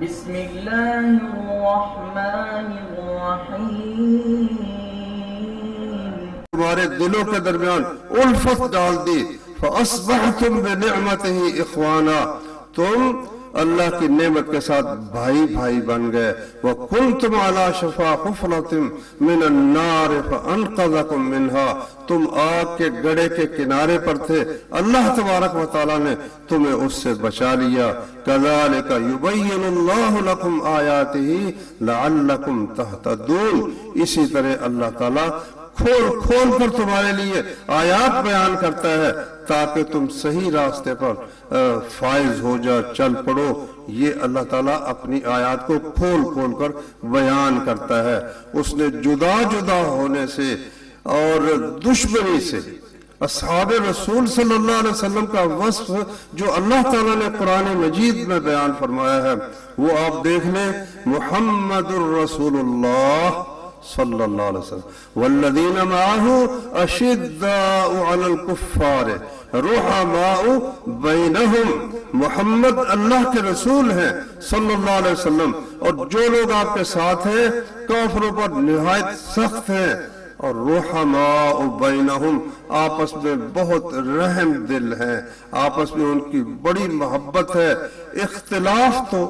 بسم الله الرحمن الرحيم تمہارے دلوں کے درمیان الفت ڈال دی فَأَصْبَحْتُمْ بِنِعْمَتِهِ إِخْوَانًا تم اللہ کی نعمت کے ساتھ بھائی بھائی بن گئے وَكُنْتُمْ عَلَى شَفَا حُفْرَةٍ مِّنَ النَّارِ فَأَنْقَذَكُمْ مِنْهَا تم آگ کے گڑھے کے کنارے پر تھے اللہ تبارک و تعالیٰ نے تمہیں اس سے بچا لیا كَذَلِكَ يُبَيِّنُ اللَّهُ لَكُمْ آيَاتِهِ لَعَلَّكُمْ تَهْتَدُونَ اسی طرح اللہ تعالیٰ کھول کھول کر تمہارے لیے آیات بیان کرتا ہے تاکہ تم صحیح راستے پر فائز ہو جا چل پڑو یہ اللہ تعالیٰ اپنی آیات کو کھول کھول کر بیان کرتا ہے اس نے جدا جدا ہونے سے اور دشمنی سے اصحاب رسول صلی اللہ علیہ وسلم کا وصف جو اللہ تعالیٰ نے قرآن مجید میں بیان فرمایا ہے وہ آپ دیکھ لیں محمد الرسول اللہ صلی اللہ علیہ وسلم والذین معه اشداء علی الکفار رحماء بینہم محمد اللہ کے رسول ہیں صلی اللہ علیہ وسلم اور جو لوگ آپ کے ساتھ ہیں کافروں پر نہایت سخت ہیں اور رحماء بینہم آپس میں بہت رحم دل ہیں آپس میں ان کی بڑی محبت ہے اختلاف تو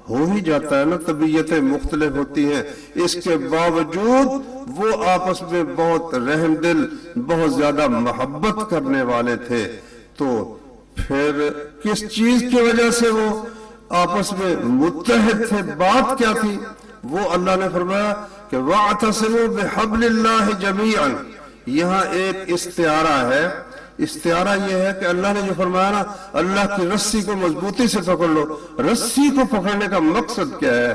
ہو ہی جاتا ہے نا طبیعتیں مختلف ہوتی ہیں اس کے باوجود وہ آپس میں بہت رحم دل بہت زیادہ محبت کرنے والے تھے تو پھر کس چیز کی وجہ سے وہ آپس میں متحد تھے بات کیا تھی وہ اللہ نے فرمایا کہ وَاعْتَصِمُوا بِحَبْلِ اللَّهِ جَمِيعًا یہاں ایک استعارہ ہے استعارہ یہ ہے کہ اللہ نے جو فرمایا نا اللہ کی رسی کو مضبوطی سے پکڑ لو رسی کو پکڑنے کا مقصد کیا ہے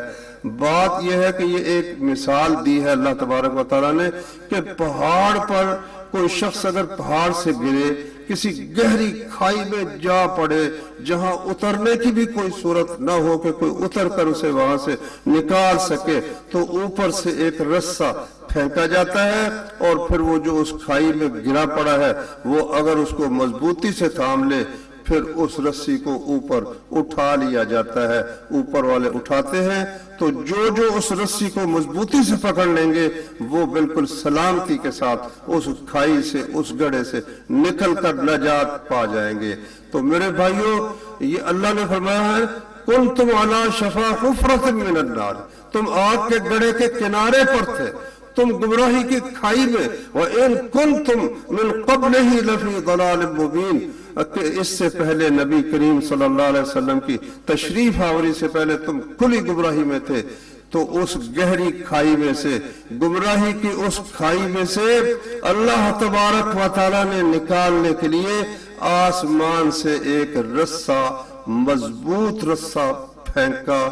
بات یہ ہے کہ یہ ایک مثال دی ہے اللہ تبارک و تعالیٰ نے کہ پہاڑ پر کوئی شخص اگر پہاڑ سے گرے کسی گہری کھائی میں جا پڑے جہاں اترنے کی بھی کوئی صورت نہ ہو کہ کوئی اتر کر اسے وہاں سے نکال سکے تو اوپر سے ایک رسہ پھینکا جاتا ہے اور پھر وہ جو اس کھائی میں گرا پڑا ہے وہ اگر اس کو مضبوطی سے تھام لے پھر اس رسی کو اوپر اٹھا لیا جاتا ہے اوپر والے اٹھاتے ہیں تو جو اس رسی کو مضبوطی سے پکڑ لیں گے وہ بالکل سلامتی کے ساتھ اس کھائی سے اس گڑھے سے نکل کر نجات پا جائیں گے تو میرے بھائیوں یہ اللہ نے فرمایا ہے کنتم علی شفا حفرۃ من النار تم آگ کے گڑھے کے کنارے پر تھے تم گمراہی کی کھائی میں وَإِن كُنْتُمْ مِنْ قَبْلِهِ لَفِي ضَلَالٍ مُبِينٍ اس سے پہلے نبی کریم صلی اللہ علیہ وسلم کی تشریف آوری سے پہلے تم کھلی گمراہی میں تھے تو اس گہری کھائی میں سے گمراہی کی اس کھائی میں سے اللہ تبارک و تعالیٰ نے نکالنے کے لیے آسمان سے ایک رسہ مضبوط رسہ پھینکا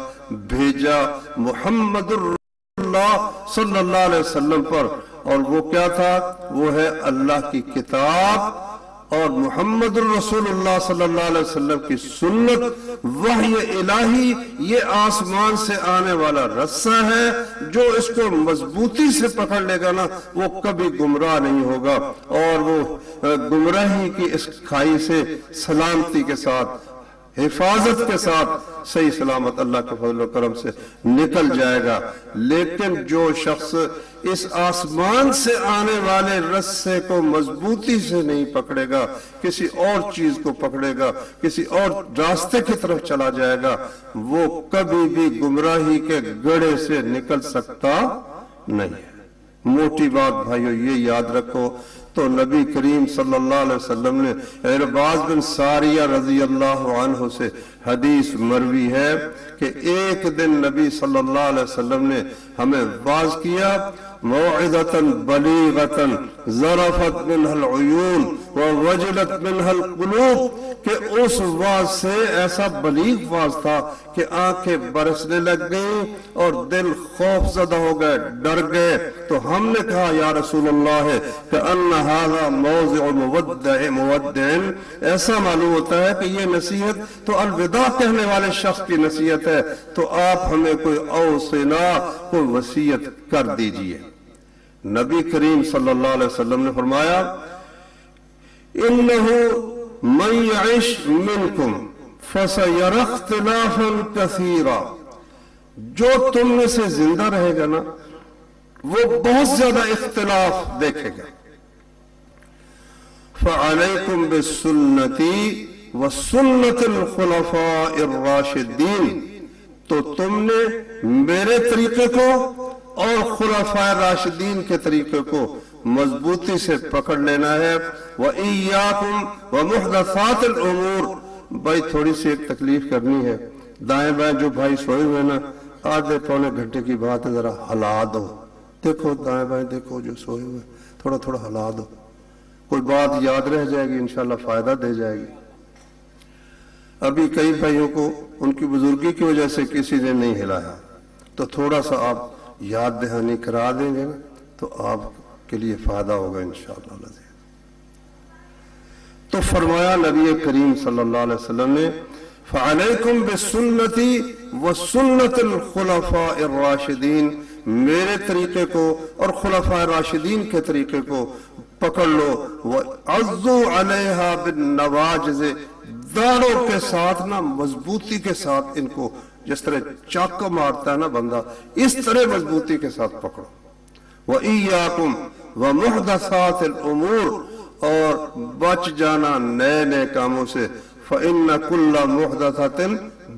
بھیجا محمد اللہ صلی اللہ علیہ وسلم پر اور وہ کیا تھا وہ ہے اللہ کی کتاب اور محمد الرسول اللہ صلی اللہ علیہ وسلم کی سنت وحی الہی یہ آسمان سے آنے والا رسہ ہے جو اس کو مضبوطی سے پکڑ لے گا نا وہ کبھی گمراہ نہیں ہوگا اور وہ گمراہی کی اس کھائی سے سلامتی کے ساتھ حفاظت کے ساتھ صحیح سلامت اللہ کے فضل و کرم سے نکل جائے گا لیکن جو شخص اس آسمان سے آنے والے رسے کو مضبوطی سے نہیں پکڑے گا کسی اور چیز کو پکڑے گا کسی اور راستے کی طرف چلا جائے گا وہ کبھی بھی گمراہی کے گڑھے سے نکل سکتا نہیں ہے موٹی بات بھائیو یہ یاد رکھو تو نبی کریم صلی اللہ علیہ وسلم نے عرباض بن ساریہ رضی اللہ عنہ سے حدیث مروی ہے کہ ایک دن نبی صلی اللہ علیہ وسلم نے ہمیں واعظ کیا موعظة بلیغة ظرفت منها العیون ووجلت منها القلوب کہ اس واعظ سے ایسا بلیغ واعظ تھا کہ آنکھیں برسنے لگ گئیں اور دل خوف زدہ ہو گئے ڈر گئے تو ہم نے کہا یا رسول اللہ کہ ان هذا موضع مودع ایسا معلوم ہوتا ہے کہ یہ نصیحت تو الوداع کہنے والے شخص کی نصیحت ہے تو آپ ہمیں کوئی اوصنا کوئی وصیت کر دیجئے نبی کریم صلی اللہ علیہ وسلم نے فرمایا انہو من یعش منکم فسیر اختلافا کثیرا جو تم میں سے زندہ رہے گا نا وہ بہت زیادہ اختلاف دیکھے گا. فَعَلَيْكُمْ بِالسُّنَّةِ وَسُنَّةِ الْخُلَفَاءِ الرَّاشِدِينَ، تو تم نے میرے طریقے کو اور خلفاء راشدین کے طریقے کو مضبوطی سے پکڑ لینا ہے. وَإِيَّاكُمْ وَمُحْدَثَاتِ الْأُمُورِ، بھائی تھوڑی سی ایک تکلیف کرنی ہے. دائیں بائیں جو بھائی سوئے ہوئے نا، آدھے پونے گھنٹے کی بات ہے، ذرا ہلا دو. دیکھو دائیں بائیں دیکھو جو سوئے ہوئے، تھوڑا تھوڑا ہلا دو، کوئی بات یاد رہ جائے گی، انشاءاللہ فائدہ دے جائے گی. ابھی کئی بھائیوں کو ان کی بزرگی کی وجہ سے کسی نے نہیں ہلایا، تو تھوڑا سا آپ یاد دہانی کرا دیں گے نا تو آپ کے لیے فائدہ ہوگا انشاءاللہ. تو فرمایا نبی کریم صلی اللہ علیہ وسلم نے فَعَلَيْكُمْ بِالسُّنَّةِ وَسُنَّةِ الْخُلَفَاءِ الرَّاشِدِينَ، میرے طریقے کو اور خلفاء راشدین کے طریقے کو پکڑ لو. وَعَضُّوا عَلَيْهَا بِالنَّوَاجِزِ، داڑوں کے ساتھ نا مضبوطی کے ساتھ ان کو، جس طرح چاقو مارتا ہے نا بندہ، اس طرح مضبوطی کے ساتھ پکڑو. وَإِيَّاكُمْ وَمُحْدَثَاتِ الْأُمُورِ، اور بچ جانا نئے نئے کاموں سے. فَإِنَّ كُلَّ مُحْدَثَةٍ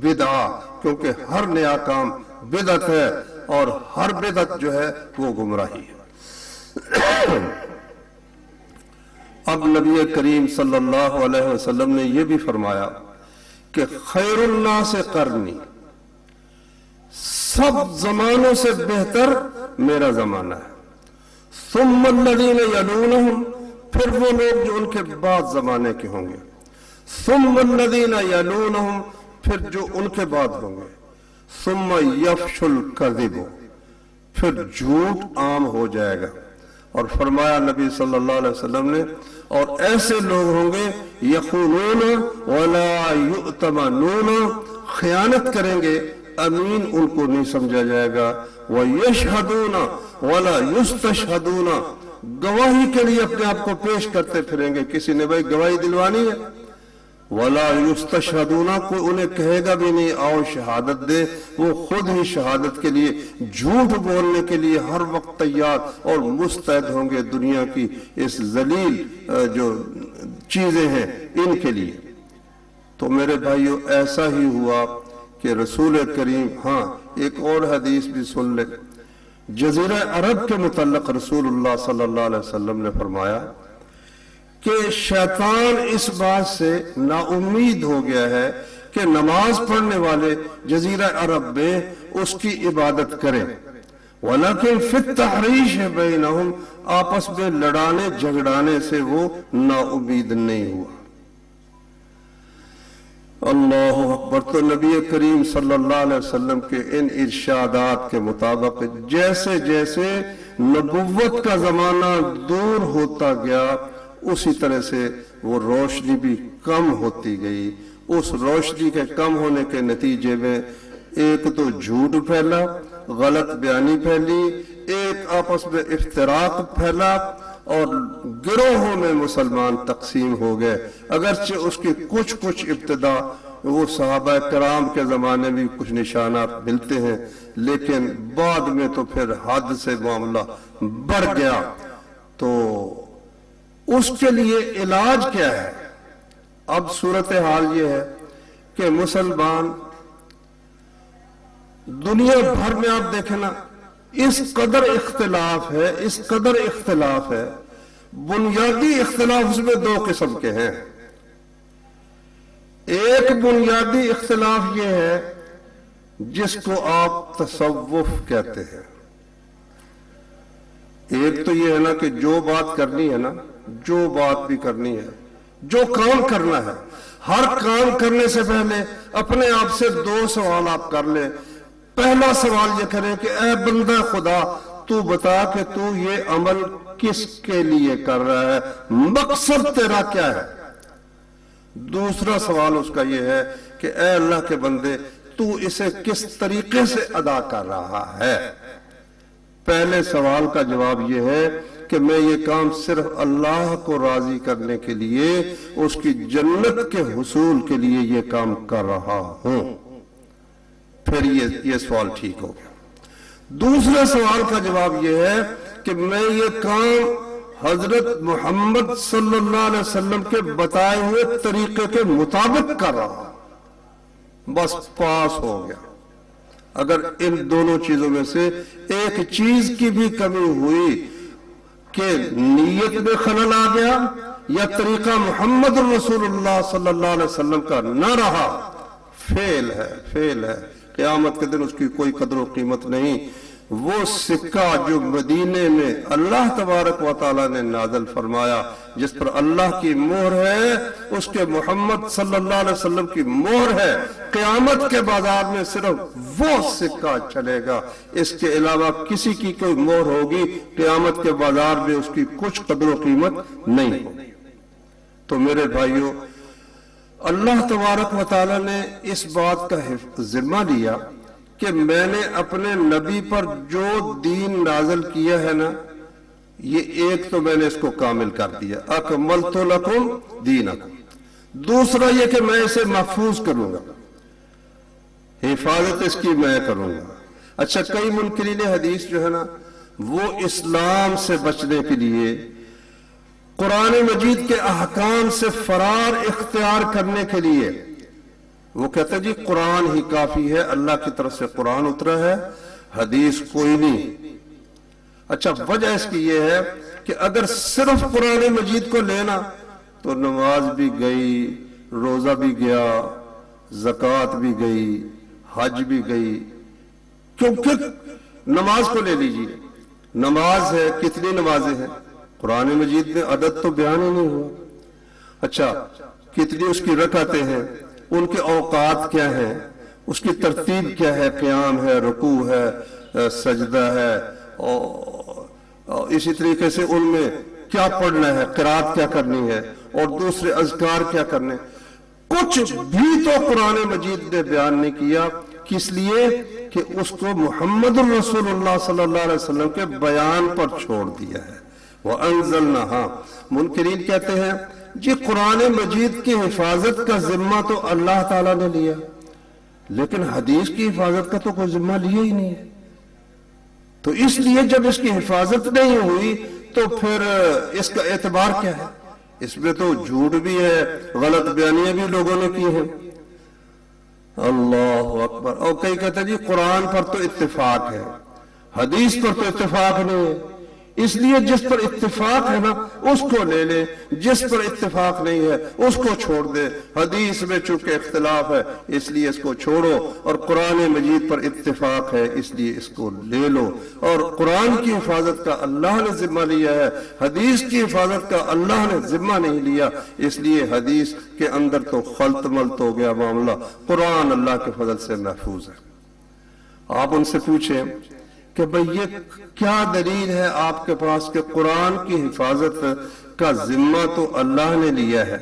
بِدْعَةٍ، کیونکہ ہر نیا کام بدعت ہے اور ہر بدعت جو ہے وہ گمراہی ہے. اب نبی کریم صلی اللہ علیہ وسلم نے یہ بھی فرمایا کہ خیر الناس قرنی، سب زمانوں سے بہتر میرا زمانہ ہے. ثم الذین یلونہم، پھر وہ لوگ جو ان کے بعد زمانے کے ہوں گے. ثم الذین یلونہم، پھر جو ان کے بعد ہوں گے. ثم یفش الکذب، پھر جھوٹ عام ہو جائے گا. اور فرمایا نبی صلی اللہ علیہ وسلم نے، اور ایسے لوگ ہوں گے یخونون ولا یؤتمنون، خیانت کریں گے، امین ان کو نہیں سمجھا جائے گا. ویشہدون ولا یستشہدون، گواہی کے لیے اپنے آپ کو پیش کرتے پھریں گے، کسی نے بھائی گواہی دلوانی ہے. ولا یستشہدون، کوئی انہیں کہے گا بھی نہیں آؤ شہادت دے، وہ خود ہی شہادت کے لیے، جھوٹ بولنے کے لیے ہر وقت تیار اور مستعد ہوں گے دنیا کی اس ذلیل جو چیزیں ہیں ان کے لیے. تو میرے بھائیو ایسا ہی ہوا کہ رسول کریم، ہاں ایک اور حدیث بھی سن لے، جزیرہ عرب کے متعلق رسول اللہ صلی اللہ علیہ وسلم نے فرمایا کہ شیطان اس بات سے نا امید ہو گیا ہے کہ نماز پڑھنے والے جزیرہ عرب میں اس کی عبادت کریں. ولیکن فی التحریش بینہم، آپس میں لڑانے جھگڑانے سے وہ نا امید نہیں ہوا. اللہ اکبر. تو نبی کریم صلی اللہ علیہ وسلم کے ان ارشادات کے مطابق جیسے جیسے نبوت کا زمانہ دور ہوتا گیا، اسی طرح سے وہ روشنی بھی کم ہوتی گئی. اس روشنی کے کم ہونے کے نتیجے میں ایک تو جھوٹ پھیلا، غلط بیانی پھیلی، ایک آپس میں افتراق پھیلا، اور گروہوں میں مسلمان تقسیم ہو گئے. اگرچہ اس کی کچھ ابتدا وہ صحابہ کرام کے زمانے میں کچھ نشانات ملتے ہیں، لیکن بعد میں تو پھر حد سے معاملہ بڑھ گیا. تو اس کے لیے علاج کیا ہے؟ اب صورتحال یہ ہے کہ مسلمان دنیا بھر میں آپ دیکھیں نا، اس قدر اختلاف ہے. بنیادی اختلاف اس میں دو قسم کے ہیں. ایک بنیادی اختلاف یہ ہے جس کو آپ تصوف کہتے ہیں. ایک تو یہ ہے نا کہ جو بات کرنی ہے نا، جو بات بھی کرنی ہے، جو کام کرنا ہے، ہر کام کرنے سے پہلے اپنے آپ سے دو سوال آپ کر لیں. پہلا سوال یہ کریں کہ اے بندہ خدا، تو بتا کہ تو یہ عمل کس کے لیے کر رہا ہے، مقصد تیرا کیا ہے. دوسرا سوال اس کا یہ ہے کہ اے اللہ کے بندے، تو اسے کس طریقے سے ادا کر رہا ہے. پہلے سوال کا جواب یہ ہے کہ میں یہ کام صرف اللہ کو راضی کرنے کے لیے، اس کی جنت کے حصول کے لیے یہ کام کر رہا ہوں. پھر یہ سوال ٹھیک ہو گیا۔ دوسرے سوال کا جواب یہ ہے کہ میں یہ کام حضرت محمد صلی اللہ علیہ وسلم کے بتائے ہوئے طریقے کے مطابق کر رہا ہوں، بس پاس ہو گیا۔ اگر ان دونوں چیزوں میں سے ایک چیز کی بھی کمی ہوئی کہ نیت میں خلل آ گیا یا طریقہ محمد رسول اللہ صلی اللہ علیہ وسلم کا نہ رہا، فیل ہے، قیامت کے دن اس کی کوئی قدر و قیمت نہیں۔ وہ سکہ جو مدینے میں اللہ تبارک و تعالیٰ نے نازل فرمایا، جس پر اللہ کی مہر ہے، اس کے محمد صلی اللہ علیہ وسلم کی مہر ہے، قیامت کے بازار میں صرف وہ سکہ چلے گا، اس کے علاوہ کسی کی کوئی مہر ہوگی قیامت کے بازار میں اس کی کچھ قدر و قیمت نہیں ہوگی۔ تو میرے بھائیوں، اللہ تبارک و تعالیٰ نے اس بات کا ذمہ لیا کہ میں نے اپنے نبی پر جو دین نازل کیا ہے نا، یہ ایک تو میں نے اس کو کامل کر دیا، اکملت لکم دینکم۔ دوسرا یہ کہ میں اسے محفوظ کروں گا، حفاظت اس کی میں کروں گا۔ اچھا، کئی منکرین حدیث جو ہے نا، وہ اسلام سے بچنے کے لیے قرآن مجید کے احکام سے فرار اختیار کرنے کے لیے وہ کہتے ہیں جی قرآن ہی کافی ہے، اللہ کی طرف سے قرآن اترا ہے، حدیث کوئی نہیں۔ اچھا، وجہ اس کی یہ ہے کہ اگر صرف قرآن مجید کو لینا تو نماز بھی گئی، روزہ بھی گیا، زکوٰۃ بھی گئی، حج بھی گئی۔ کیونکہ نماز کو لے لیجیے، نماز ہے، کتنی نمازیں ہیں؟ قرآن مجید میں عدد تو بیان ہی نہیں ہوا۔ اچھا، کتنی اس کی رکعتیں ہیں، ان کے اوقات کیا ہیں، اس کی ترتیب کیا ہے، قیام ہے، رکوع ہے، سجدہ ہے، اور اسی طریقے سے ان میں کیا پڑھنا ہے، قرات کیا کرنی ہے، اور دوسرے اذکار کیا کرنے، کچھ بھی تو قرآن مجید نے بیان نہیں کیا۔ کس لیے؟ کہ اس کو محمد رسول اللہ صلی اللہ علیہ وسلم کے بیان پر چھوڑ دیا ہے۔ وَأَنزَلْنَهَا، منکرین کہتے ہیں جی قرآن مجید کی حفاظت کا ذمہ تو اللہ تعالیٰ نے لیا، لیکن حدیث کی حفاظت کا تو کوئی ذمہ لیا ہی نہیں ہے۔ تو اس لیے جب اس کی حفاظت نہیں ہوئی تو پھر اس کا اعتبار کیا ہے؟ اس میں تو جھوٹ بھی ہے، غلط بیانیاں بھی لوگوں نے کی ہیں۔ اللہ اکبر۔ اور کئی کہتے ہیں جی قرآن پر تو اتفاق ہے، حدیث پر تو اتفاق نہیں ہے، اس لیے جس پر اتفاق ہے نا اس کو لے لے، جس پر اتفاق نہیں ہے اس کو چھوڑ دے۔ حدیث میں چونکہ اختلاف ہے اس لیے اس کو چھوڑو، اور قرآن مجید پر اتفاق ہے اس لیے اس کو لے لو۔ اور قرآن کی حفاظت کا اللہ نے ذمہ لیا ہے، حدیث کی حفاظت کا اللہ نے ذمہ نہیں لیا، اس لیے حدیث کے اندر تو خلط ملط ہو گیا معاملہ، قرآن اللہ کے فضل سے محفوظ ہے۔ آپ ان سے پوچھیں کہ بھئی یہ کیا دلیل ہے آپ کے پاس کہ قرآن کی حفاظت کا ذمہ تو اللہ نے لیا ہے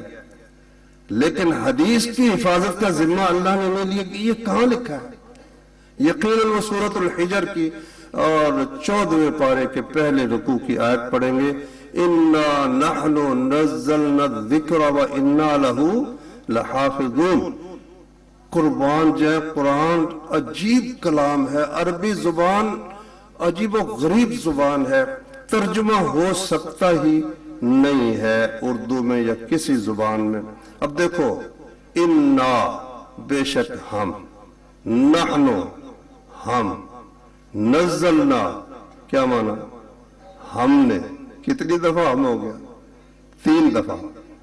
لیکن حدیث کی حفاظت کا ذمہ اللہ نے نہیں لیا؟ یہ کہاں لکھا ہے؟ یقیناً وہ سورۃ الحجر کی اور 14ویں پارے کے پہلے رکوع کی آیت پڑھیں گے، اِنَّا نَحْنُ نَزَّلْنَا الذِّكْرَ وَإِنَّا لَهُ لَحَافِظُونَ۔ قربان جائے، قرآن عجیب کلام ہے، عربی زبان عجیب و غریب زبان ہے، ترجمہ ہو سکتا ہی نہیں ہے اردو میں یا کسی زبان میں۔ اب دیکھو، اِنَّا بے شک ہم، نحنو ہم، نزلنا کیا مانا؟ ہم نے۔ کتنی دفعہ ہم ہو گیا؟ 3 دفعہ۔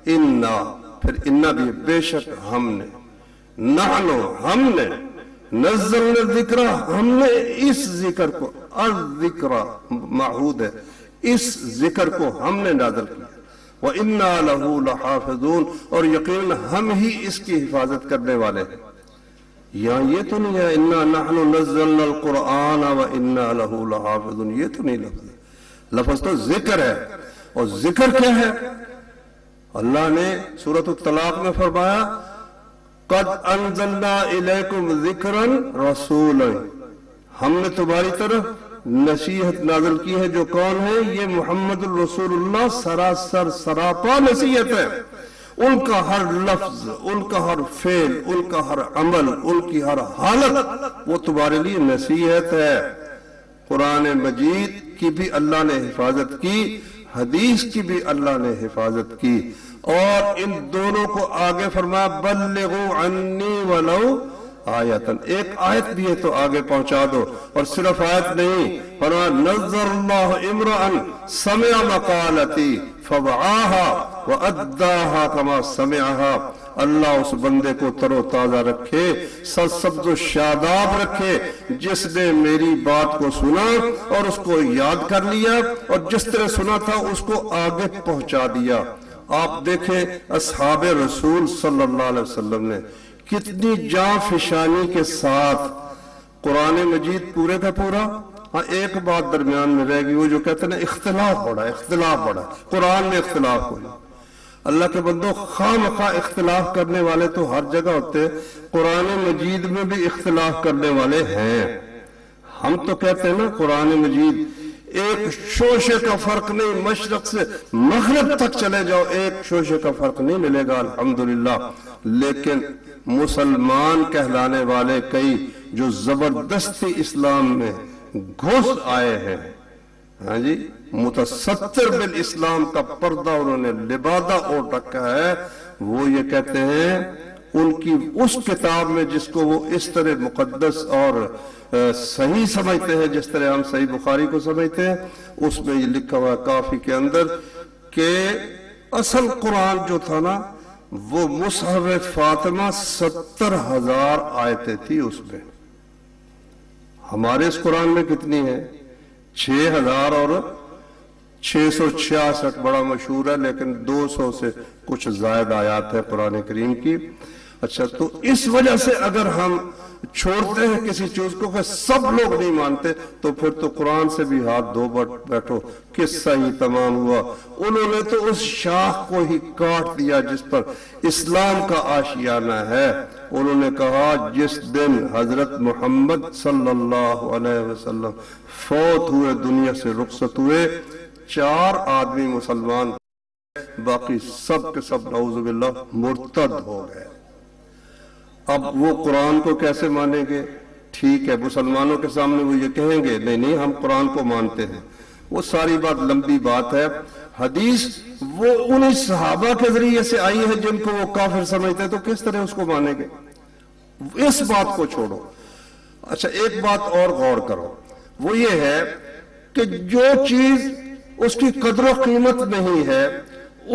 اِنَّا، پھر اِنَّا بھی بے شک ہم نے، نحنو ہم نے، نزلنا الذکر ہم نے اس ذکر کو، الذکر معہود ہے، اس ذکر کو ہم نے نازل کیا، وَإِنَّا لَهُ لَحَافِظُونَ، اور یقیناً ہم ہی اس کی حفاظت کرنے والے ہیں۔ یہاں یہ تو نہیں ہے اِنَّا نَحْنُ نَزَّلْنَا الْقُرْآنَ وَإِنَّا لَهُ لَحَافِظُونَ، یہ تو نہیں لفظ، لفظ تو ذکر ہے۔ اور ذکر کیا ہے؟ اللہ نے سورۃ الطلاق میں فرمایا قَدْ أَنزَلْنَا إِلَيْكُمْ ذِكْرًا رَسُولًا، ہم نے تمہاری طرف نصیحت نازل کی ہے، جو کون ہے؟ یہ محمد الرسول اللہ، سراسر سراپا نصیحت ہے۔ ان کا ہر لفظ، ان کا ہر فعل، ان کا ہر عمل، ان کی ہر حالت وہ تمہارے لیے نصیحت ہے۔ قرآن مجید کی بھی اللہ نے حفاظت کی، حدیث کی بھی اللہ نے حفاظت کی، اور ان دونوں کو آگے فرمایا بلغوا عنی ولو آیتن، ایک آیت بھی ہے تو آگے پہنچا دو، اور صرف آیت نہیں، فرمایا نظر اللہ امرأ سمع مقالتی فوعاها واداها كما سمعها، اللہ اس بندے کو تر و تازہ رکھے، سرسبز و شاداب رکھے، جس نے میری بات کو سنا اور اس کو یاد کر لیا، اور جس طرح سنا تھا اس کو آگے پہنچا دیا۔ آپ دیکھیں اصحاب رسول صلی اللہ علیہ وسلم نے کتنی جاں فشانی کے ساتھ قرآن مجید پورے کا پورا، ہاں ایک بات درمیان میں رہ گئی، وہ جو کہتے ہیں اختلاف بڑا، قرآن میں اختلاف ہونا۔ اللہ کے بندوں، خواہ مخواہ اختلاف کرنے والے تو ہر جگہ ہوتے ہیں، قرآن مجید میں بھی اختلاف کرنے والے ہیں۔ ہم تو کہتے ہیں نا قرآن مجید ایک شوشے کا فرق نہیں، مشرق سے مغرب تک چلے جاؤ ایک شوشے کا فرق نہیں ملے گا الحمدللہ، لیکن مسلمان کہلانے والے کئی جو زبردستی اسلام میں گھس آئے ہیں، ہاں جی، متستر بالاسلام کا پردہ انہوں نے لبادہ اوڑھ رکھا ہے، وہ یہ کہتے ہیں ان کی اس کتاب میں جس کو وہ اس طرح مقدس اور صحیح سمجھتے ہیں، جس طرح ہم صحیح بخاری کو سمجھتے ہیں، اس میں یہ لکھا ہوا ہے کافی کے اندر کہ اصل قرآن جو تھا نا وہ مصحف فاطمہ 70,000 آیتیں تھی اس میں۔ ہمارے اس قرآن میں کتنی ہیں؟ 6,000 اور 666 بڑا مشہور ہے، لیکن 200 سے کچھ زائد آیات ہے قرآن کریم کی۔ اچھا، تو اس وجہ سے اگر ہم چھوڑتے ہیں کسی چیز کو کہ سب لوگ نہیں مانتے، تو پھر تو قرآن سے بھی ہاتھ دھو بیٹھو، قصہ ہی تمام ہوا۔ انہوں نے تو اس شاخ کو ہی کاٹ دیا جس پر اسلام کا آشیانہ ہے۔ انہوں نے کہا جس دن حضرت محمد صلی اللہ علیہ وسلم فوت ہوئے، دنیا سے رخصت ہوئے، 4 آدمی مسلمان، باقی سب کے سب نعوذ باللہ مرتد ہو گئے۔ اب وہ قرآن کو کیسے مانیں گے؟ ٹھیک ہے، مسلمانوں کے سامنے وہ یہ کہیں گے نہیں ہم قرآن کو مانتے ہیں، وہ ساری بات لمبی بات ہے۔ حدیث وہ انہی صحابہ کے ذریعے سے آئی ہے جن کو وہ کافر سمجھتے ہیں، تو کس طرح اس کو مانیں گے؟ اس بات کو چھوڑو۔ اچھا، ایک بات اور غور کرو، وہ یہ ہے کہ جو چیز اس کی قدر و قیمت نہیں ہے،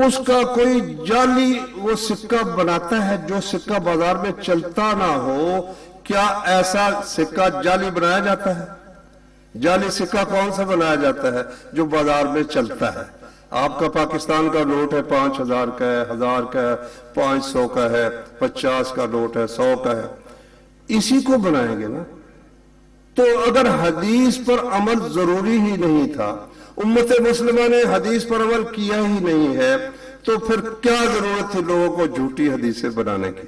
اس کا کوئی جعلی وہ سکہ بناتا ہے جو سکہ بازار میں چلتا نہ ہو۔ کیا ایسا سکہ جعلی بنایا جاتا ہے؟ جعلی سکہ کون سا بنایا جاتا ہے؟ جو بازار میں چلتا ہے۔ آپ کا پاکستان کا نوٹ ہے 5,000 کا ہے، 1,000 کا ہے، 500 کا ہے، 50 کا نوٹ ہے، 100 کا ہے، اسی کو بنائیں گے نا۔ تو اگر حدیث پر عمل ضروری ہی نہیں تھا، امت مسلمہ نے حدیث پر عمل کیا ہی نہیں ہے، تو پھر کیا ضرورت تھی لوگوں کو جھوٹی حدیثیں بنانے کی؟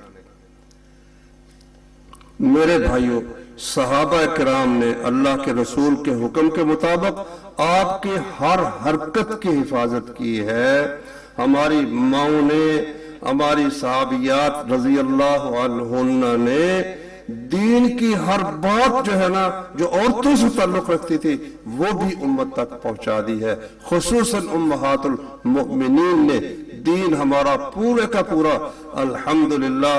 میرے بھائیوں، صحابہ کرام نے اللہ کے رسول کے حکم کے مطابق آپ کی ہر حرکت کی حفاظت کی ہے۔ ہماری ماؤں نے، ہماری صحابیات رضی اللہ عنہن نے دین کی ہر بات جو ہے نا، جو عورتوں سے تعلق رکھتی تھی، وہ بھی امت تک پہنچا دی ہے۔ خصوصاً امہات المؤمنین نے دین ہمارا پورے کا پورا الحمدللہ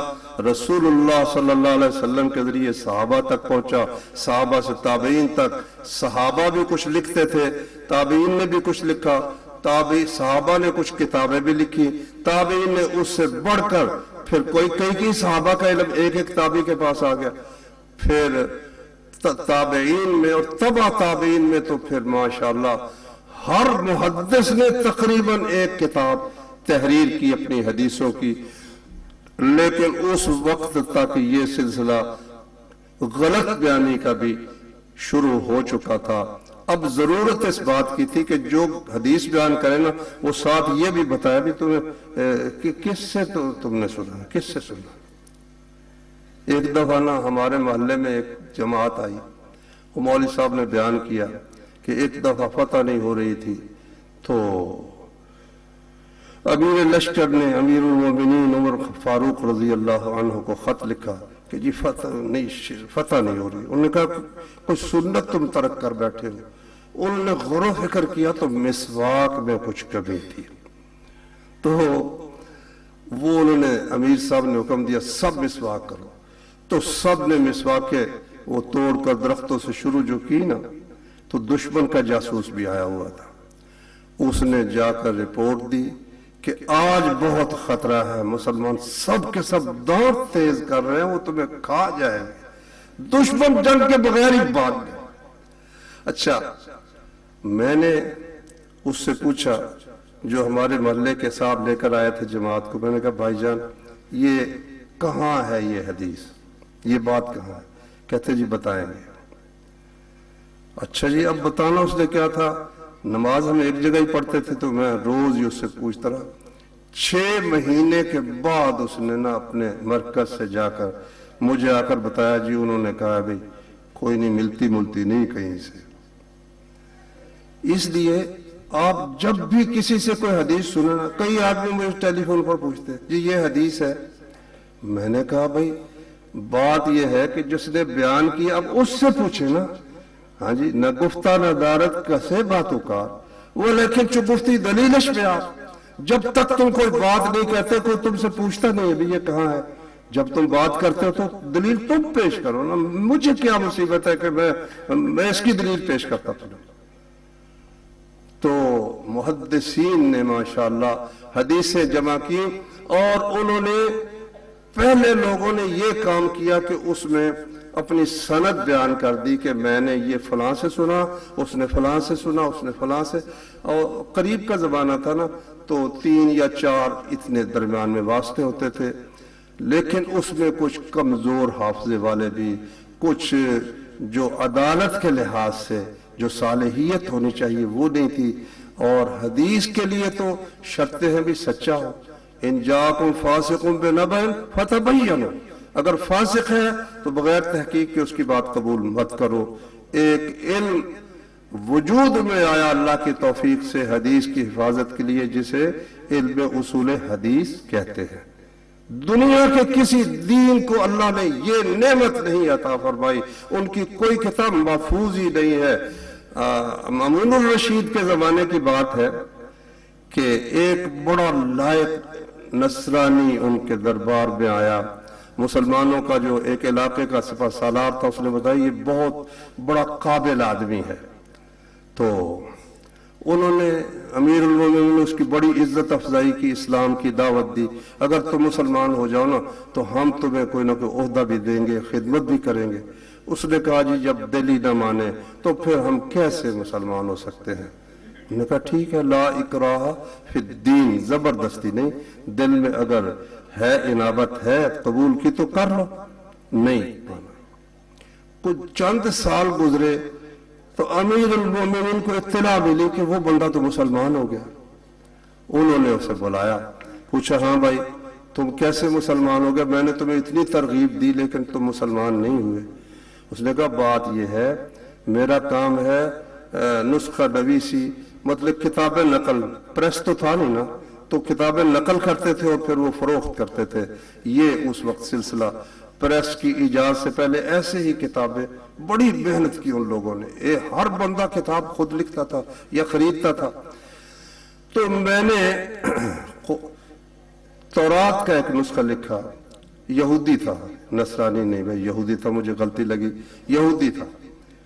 رسول اللہ صلی اللہ علیہ وسلم کے ذریعے صحابہ تک پہنچا، صحابہ سے تابعین تک۔ صحابہ بھی کچھ لکھتے تھے، تابعین نے بھی کچھ لکھا، صحابہ نے کچھ کتابیں بھی لکھی، تابعین نے اس سے بڑھ کر پھر کئی صحابہ کا علم ایک ایک تابعی کے پاس آ گیا، پھر تابعین میں اور تبع تابعین میں تو پھر ماشاءاللہ ہر محدث نے تقریباً ایک کتاب تحریر کی اپنی حدیثوں کی۔ لیکن اس وقت تک یہ سلسلہ غلط بیانی کا بھی شروع ہو چکا تھا۔ اب ضرورت اس بات کی تھی کہ جو حدیث بیان کرے نا، وہ ساتھ یہ بھی بتایا بھی تمہیں کہ کس سے تم نے سنا، کس سے سنا۔ ایک دفعہ نا ہمارے محلے میں ایک جماعت آئی، وہ مولوی صاحب نے بیان کیا کہ ایک دفعہ فتح نہیں ہو رہی تھی، تو امیر لشکر نے امیر المومنین عمر فاروق رضی اللہ عنہ کو خط لکھا کہ جی فتح نہیں ہو رہی. انہوں نے کہا کوئی سنت تم ترک کر بیٹھے ہو. انہوں نے غور و فکر کیا تو مسواک میں کچھ کمی تھی. تو وہ انہوں نے امیر صاحب نے حکم دیا سب مسواک کرو. تو سب نے مسواکیں وہ توڑ کر درختوں سے شروع جو کی نا، تو دشمن کا جاسوس بھی آیا ہوا تھا. اس نے جا کر رپورٹ دی کہ آج بہت خطرہ ہے، مسلمان سب کے سب دانت تیز کر رہے ہیں، وہ تمہیں کھا جائیں گے. دشمن جنگ کے بغیر ہی بات گئے. اچھا، میں نے اس سے پوچھا جو ہمارے محلے کے صاحب لے کر آئے تھے جماعت کو، میں نے کہا بھائی جان یہ کہاں ہے یہ حدیث، یہ بات کہاں ہے؟ کہتے جی بتائیں گے. اچھا جی اب بتانا. اس نے کیا تھا، نماز ہم ایک جگہ ہی پڑھتے تھے تو میں روز ہی اس سے پوچھتا رہا. 6 مہینے کے بعد اس نے نا اپنے مرکز سے جا کر مجھے آ کر بتایا جی انہوں نے کہا بھئی کوئی نہیں ملتی نہیں کہیں سے. اس لیے آپ جب بھی کسی سے کوئی حدیث سنیں نا، کئی آدمی مجھے ٹیلی فون پر پوچھتے ہیں جی یہ حدیث ہے. میں نے کہا بھئی بات یہ ہے کہ جس نے بیان کیا اب اس سے پوچھیں نا. ہاں جی، نہ گفتہ نہ دارت کسے باتوں کا وہ، لیکن چپ گفتی دلیلش میں آپ. جب تک تم کوئی بات نہیں کہتے کوئی تم سے پوچھتا نہیں ابھی یہ کہاں ہے. جب تم بات کرتے ہو تو دلیل تم پیش کرو نا. مجھے کیا مصیبت ہے کہ میں اس کی دلیل پیش کرتا ہوں. تو محدثین نے ماشاءاللہ حدیثیں جمع کی، اور انہوں نے پہلے لوگوں نے یہ کام کیا کہ اس میں اپنی سند بیان کر دی کہ میں نے یہ فلاں سے سنا، اس نے فلاں سے سنا، اس نے فلاں سے. اور قریب کا زمانہ تھا نا تو 3 یا 4 اتنے درمیان میں واسطے ہوتے تھے. لیکن اس میں کچھ کمزور حافظے والے بھی، کچھ جو عدالت کے لحاظ سے جو صالحیت ہونی چاہیے وہ نہیں تھی. اور حدیث کے لیے تو شرطیں ہیں بھی سچا ہو. ان جاکم فاسقون بنبأ فتبینوا، اگر فاسق ہے تو بغیر تحقیق کے اس کی بات قبول مت کرو. ایک علم وجود میں آیا اللہ کی توفیق سے حدیث کی حفاظت کے لیے، جسے علم اصول حدیث کہتے ہیں. دنیا کے کسی دین کو اللہ نے یہ نعمت نہیں عطا فرمائی. ان کی کوئی کتاب محفوظ ہی نہیں ہے. مامون الرشید کے زمانے کی بات ہے کہ ایک بڑا لائق نصرانی ان کے دربار میں آیا. مسلمانوں کا جو ایک علاقے کا سپہ سالار تھا، اس نے بتایا یہ بہت بڑا قابل آدمی ہے. تو انہوں نے امیر المومنین نے اس کی بڑی عزت افزائی کی، اسلام کی دعوت دی. اگر تم مسلمان ہو جاؤ نا تو ہم تمہیں کوئی نہ کوئی عہدہ بھی دیں گے، خدمت بھی کریں گے. اس نے کہا جی جب دل ہی نہ مانے تو پھر ہم کیسے مسلمان ہو سکتے ہیں. انہوں نے کہا ٹھیک ہے، لا اکراہ فی الدین، زبردستی نہیں، دل میں اگر ہے انابت ہے قبول کی تو کر لو. نہیں مانا. کچھ چند سال گزرے تو امیر المومنین کو اطلاع ملی کہ وہ بندہ تو مسلمان ہو گیا. انہوں نے اسے بلایا، پوچھا ہاں بھائی تم کیسے مسلمان ہو گیا، میں نے تمہیں اتنی ترغیب دی لیکن تم مسلمان نہیں ہوئے. اس نے کہا بات یہ ہے میرا کام ہے نسخہ نویسی، مطلب کتابیں نقل، پریس تو تھا نہیں نا، تو کتابیں نقل کرتے تھے اور پھر وہ فروخت کرتے تھے. یہ اس وقت سلسلہ پریس کی ایجاد سے پہلے ایسے ہی کتابیں بڑی محنت کی ان لوگوں نے. ہر بندہ کتاب خود لکھتا تھا یا خریدتا تھا. تو میں نے تورات کا ایک نسخہ لکھا، یہودی تھا، نصرانی نہیں بھائی، یہودی تھا، مجھے غلطی لگی، یہودی تھا.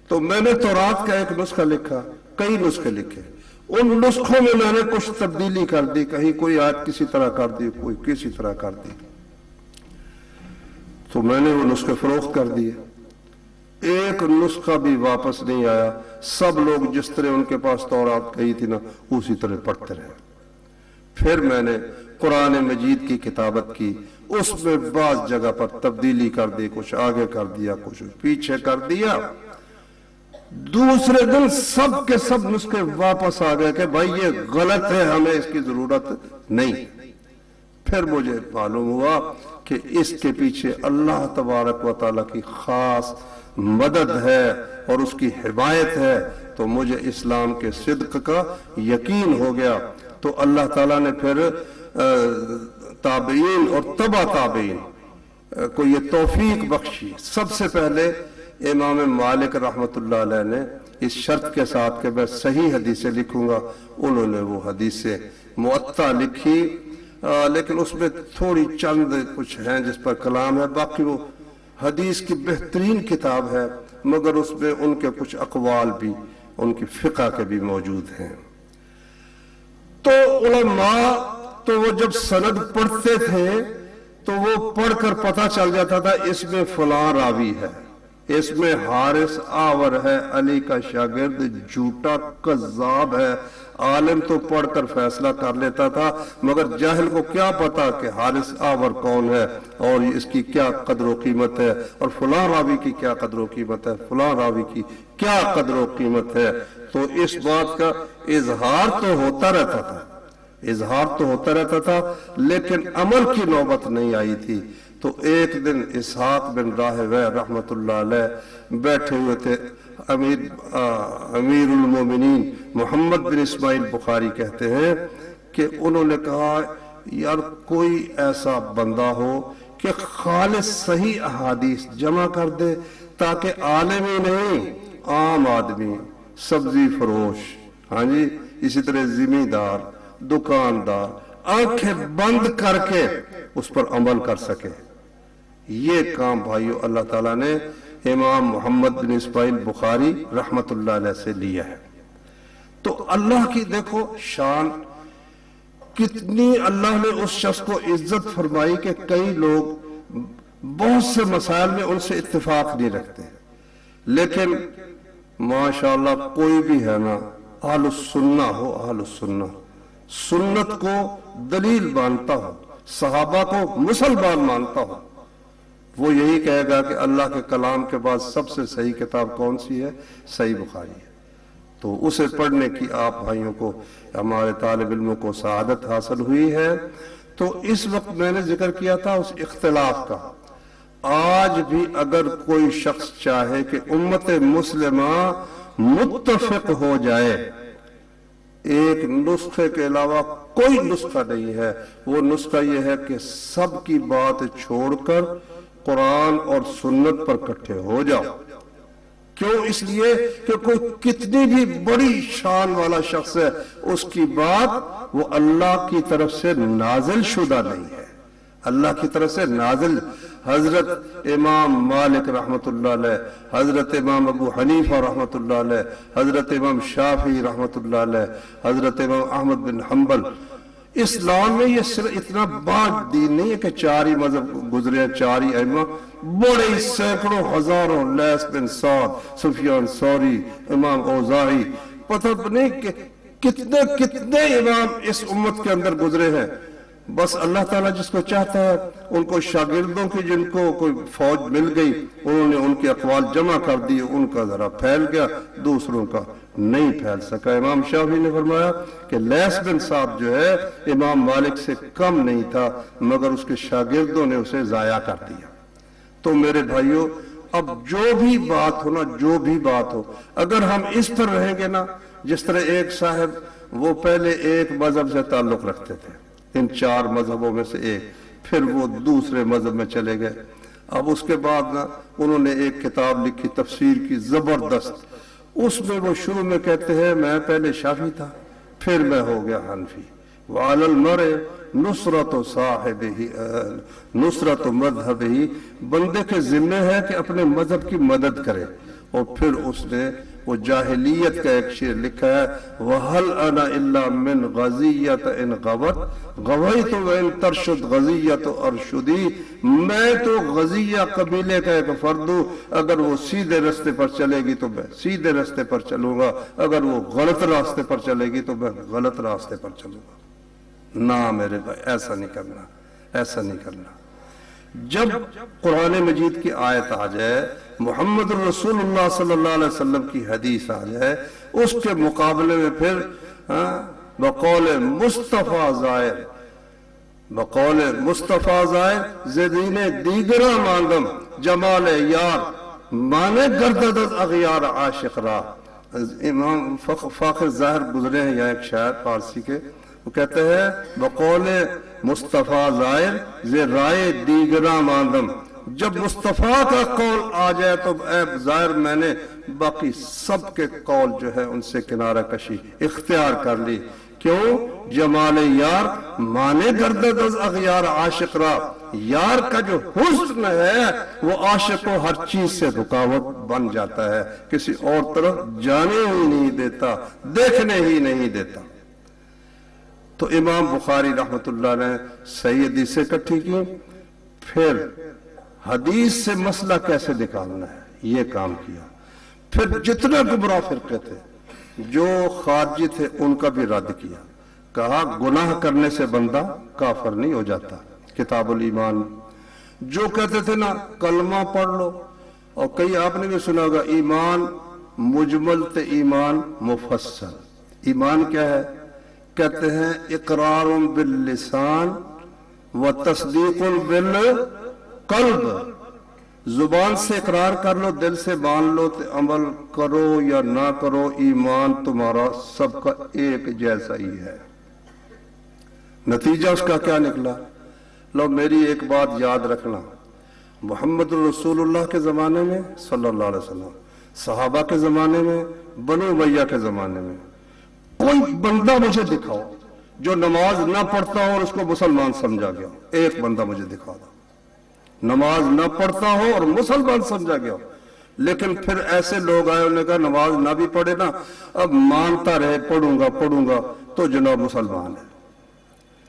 تو میں نے تورات کا ایک نسخہ لکھا، کئی نسخے لکھے. ان نسخوں میں میں نے کچھ تبدیلی کر دی، کہیں کوئی آیت کسی طرح کر دی، کوئی کسی طرح کر دی. تو میں نے وہ نسخے فروخت کر دیے. ایک نسخہ بھی واپس نہیں آیا. سب لوگ جس طرح ان کے پاس تورات گئی تھی نا اسی طرح پڑھتے رہے. پھر میں نے قرآن مجید کی کتابت کی، اس میں بعض جگہ پر تبدیلی کر دی، کچھ آگے کر دیا، کچھ پیچھے کر دیا. دوسرے دن سب کے سب نسخے واپس آ گئے کہ بھائی یہ غلط ہے، ہمیں اس کی ضرورت نہیں. پھر مجھے معلوم ہوا کہ اس کے پیچھے اللہ تبارک و تعالیٰ کی خاص مدد ہے اور اس کی حمایت ہے. تو مجھے اسلام کے صدق کا یقین ہو گیا. تو اللہ تعالیٰ نے پھر تابعین اور تبع تابعین کو یہ توفیق بخشی. سب سے پہلے امام مالک رحمۃ اللہ علیہ نے اس شرط کے ساتھ کہ میں صحیح حدیثیں لکھوں گا، انہوں نے وہ حدیثیں معطا لکھی، لیکن اس میں تھوڑی چند کچھ ہیں جس پر کلام ہے. باقی وہ حدیث کی بہترین کتاب ہے، مگر اس میں ان کے کچھ اقوال بھی، ان کی فقہ کے بھی موجود ہیں. تو علماء تو وہ جب سند پڑھتے تھے تو وہ پڑھ کر پتہ چل جاتا تھا اس میں فلاں راوی ہے، اس میں حارث آور ہے، علی کا شاگرد جھوٹا کذاب ہے. عالم تو پڑھ کر فیصلہ کر لیتا تھا، مگر جاہل کو کیا پتا کہ حارث آور کون ہے اور اس کی کیا قدر و قیمت ہے، اور فلاں راوی کی کیا قدر و قیمت ہے، فلاں راوی کی کیا قدر و قیمت ہے. تو اس بات کا اظہار تو ہوتا رہتا تھا، لیکن عمل کی نوبت نہیں آئی تھی. تو ایک دن اسحاق بن راہویہ رحمت اللہ علیہ بیٹھے ہوئے تھے. امیر المومنین محمد بن اسماعیل بخاری کہتے ہیں کہ انہوں نے کہا یار کوئی ایسا بندہ ہو کہ خالص صحیح احادیث جمع کر دے تاکہ عالم ہی نہیں، عام آدمی، سبزی فروش، ہاں جی، اسی طرح زمیندار، دکاندار آنکھیں بند کر کے اس پر عمل کر سکے. یہ کام بھائیو اللہ تعالیٰ نے امام محمد بن اسماعیل بخاری رحمت اللہ علیہ سے لیا ہے. تو اللہ کی دیکھو شان کتنی، اللہ نے اس شخص کو عزت فرمائی کہ کئی لوگ بہت سے مسائل میں ان سے اتفاق نہیں رکھتے، لیکن ماشاءاللہ کوئی بھی ہے نا اہل السنہ ہو، اہل السنہ سنت کو دلیل مانتا ہو، صحابہ کو مسلمان مانتا ہو، وہ یہی کہے گا کہ اللہ کے کلام کے بعد سب سے صحیح کتاب کون سی ہے؟ صحیح بخاری ہے. تو اسے پڑھنے کی آپ بھائیوں کو، ہمارے طالب علموں کو سعادت حاصل ہوئی ہے. تو اس وقت میں نے ذکر کیا تھا اس اختلاف کا. آج بھی اگر کوئی شخص چاہے کہ امت مسلمہ متفق ہو جائے، ایک نسخے کے علاوہ کوئی نسخہ نہیں ہے، وہ نسخہ یہ ہے کہ سب کی بات چھوڑ کر قرآن اور سنت پر اکٹھے ہو جاؤ. کیوں؟ اس لیے کہ کوئی کتنی بھی بڑی شان والا شخص ہے، اس کی بات وہ اللہ کی طرف سے نازل شدہ نہیں ہے، اللہ کی طرف سے نازل. حضرت امام مالک رحمت اللہ علیہ، حضرت امام ابو حنیفہ رحمت اللہ علیہ، حضرت امام شافعی رحمت اللہ علیہ، حضرت امام احمد بن حنبل. اسلام میں یہ صرف اتنا بڑا دین نہیں ہے کہ چار ہی مذہب گزرے، چار ہی ائمہ، بڑے سینکڑوں ہزاروں، لیث بن سعد، سفیان ثوری، امام اوزاعی، پتہ نہیں کہ کتنے امام اس امت کے اندر گزرے ہیں. بس اللہ تعالیٰ جس کو چاہتا ہے ان کو شاگردوں کی، جن کو کوئی فوج مل گئی، انہوں نے ان کے اقوال جمع کر دیے، ان کا ذرا پھیل گیا، دوسروں کا نہیں پھیل سکا. امام شافعی نے فرمایا کہ لیث بن سعد جو ہے امام مالک سے کم نہیں تھا، مگر اس کے شاگردوں نے اسے ضائع کر دیا. تو میرے بھائیوں، اب جو بھی بات ہو نا، جو بھی بات ہو، اگر ہم اس پر رہیں گے نا، جس طرح ایک صاحب وہ پہلے ایک مذہب سے تعلق رکھتے تھے، ان چار مذہبوں میں سے ایک، پھر وہ دوسرے مذہب میں چلے گئے. اب اس کے بعد نا انہوں نے ایک کتاب لکھی تفسیر کی زبردست. اس میں وہ شروع میں کہتے ہیں میں پہلے شافعی تھا، پھر میں ہو گیا حنفی. وعلی المرء نصرت صاحبہ، نصرت مذہبہ، بندے کے ذمہ ہے کہ اپنے مذہب کی مدد کرے. اور پھر اس نے وہ جاہلیت کا ایک شعر لکھا ہے، وَهَلْ أَنَا إِلَّا مِنْ غَزِيَّةَ إِنْ غَوَتْ غَوَيْتُ وَإِنْ تَرْشُدْ غَزِيَّةُ أَرْشُدِي. میں تو غزیہ قبیلے کا ایک فرد ہوں، اگر وہ سیدھے راستے پر چلے گی تو میں سیدھے راستے پر چلوں گا، اگر وہ غلط راستے پر چلے گی تو میں غلط راستے پر چلوں گا. نہ میرے بھائی، ایسا نہیں کرنا، ایسا نہیں کرنا. جب قرآن مجید کی آیت آ جائے، محمد رسول اللہ صلی اللہ علیہ وسلم کی حدیث آ جائے، اس کے مقابلے میں پھر بقول مصطفیٰ زائر، بقول مصطفیٰ زائر زدین دیگرہ ماندم جمال یار مانے گردد از اغیار عاشق را. امام فاخر ظاہر گزرے ہیں یہاں ایک شاعر فارسی کے، وہ کہتے ہیں بقول مصطفیٰ زائر زِ رائے دیگراں ماندم، جب مصطفیٰ کا قول آ جائے تو اے ظاہر میں نے باقی سب کے قول جو ہے ان سے کنارہ کشی اختیار کر لی. کیوں؟ جمال یار مانے گردد از اغیار عاشق را، یار کا جو حسن ہے وہ عاشق کو ہر چیز سے رکاوٹ بن جاتا ہے، کسی اور طرف جانے ہی نہیں دیتا، دیکھنے ہی نہیں دیتا. تو امام بخاری رحمت اللہ نے صحیح حدیثیں اکٹھی کی، پھر حدیث سے مسئلہ کیسے نکالنا ہے یہ کام کیا. پھر جتنے گمراہ فرقے تھے جو خارجی تھے ان کا بھی رد کیا، کہا گناہ کرنے سے بندہ کافر نہیں ہو جاتا. کتاب الایمان جو کہتے تھے نا کلمہ پڑھ لو، اور کئی آپ نے بھی سنا ہوگا ایمان مجمل تے ایمان مفصل. ایمان کیا ہے؟ کہتے ہیں اقرار باللسان و تصدیق بالقلب، زبان سے اقرار کر لو، دل سے مان لو، عمل کرو یا نہ کرو، ایمان تمہارا سب کا ایک جیسا ہی ہے. نتیجہ اس کا کیا نکلا؟ لو میری ایک بات یاد رکھنا، محمد رسول اللہ کے زمانے میں صلی اللہ علیہ وسلم، صحابہ کے زمانے میں، بنو امیہ کے زمانے میں، کوئی بندہ مجھے دکھاؤ جو نماز نہ پڑھتا ہو اور اس کو مسلمان سمجھا گیا. ایک بندہ مجھے دکھا دو نماز نہ پڑھتا ہو اور مسلمان سمجھا گیا. لیکن پھر ایسے لوگ آئے، انہوں نے کہا نماز نہ بھی پڑھے نا، اب مانتا رہے پڑھوں گا تو جناب مسلمان ہے.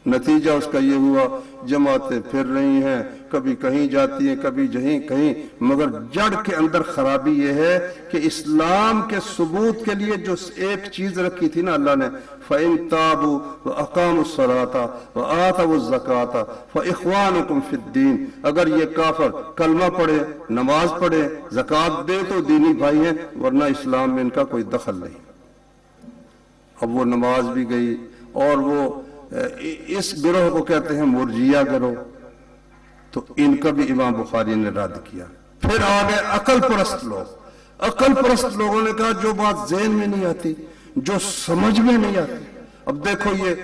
نتیجہ اس کا یہ ہوا جماعتیں پھر رہی ہیں، کبھی کہیں جاتی ہیں کبھی کہیں، مگر جڑ کے اندر خرابی یہ ہے کہ اسلام کے ثبوت کے لیے جو ایک چیز رکھی تھی نا اللہ نے، فَإِن تَابُوا وَأَقَامُوا الصَّلَاةَ وَآتَوُا الزَّكَاةَ فَإِخْوَانُكُمْ فِي الدِّينِ، اگر یہ کافر کلمہ پڑھے، نماز پڑھے، زکوٰۃ دے تو دینی بھائی ہیں، ورنہ اسلام میں ان کا کوئی دخل نہیں. اب وہ نماز بھی گئی، اور وہ اس گروہ کو کہتے ہیں مرجیہ گروہ، تو ان کا بھی امام بخاری نے رد کیا. پھر آگے عقل پرست لوگوں نے کہا جو بات ذہن میں نہیں آتی، جو سمجھ میں نہیں آتی. اب دیکھو یہ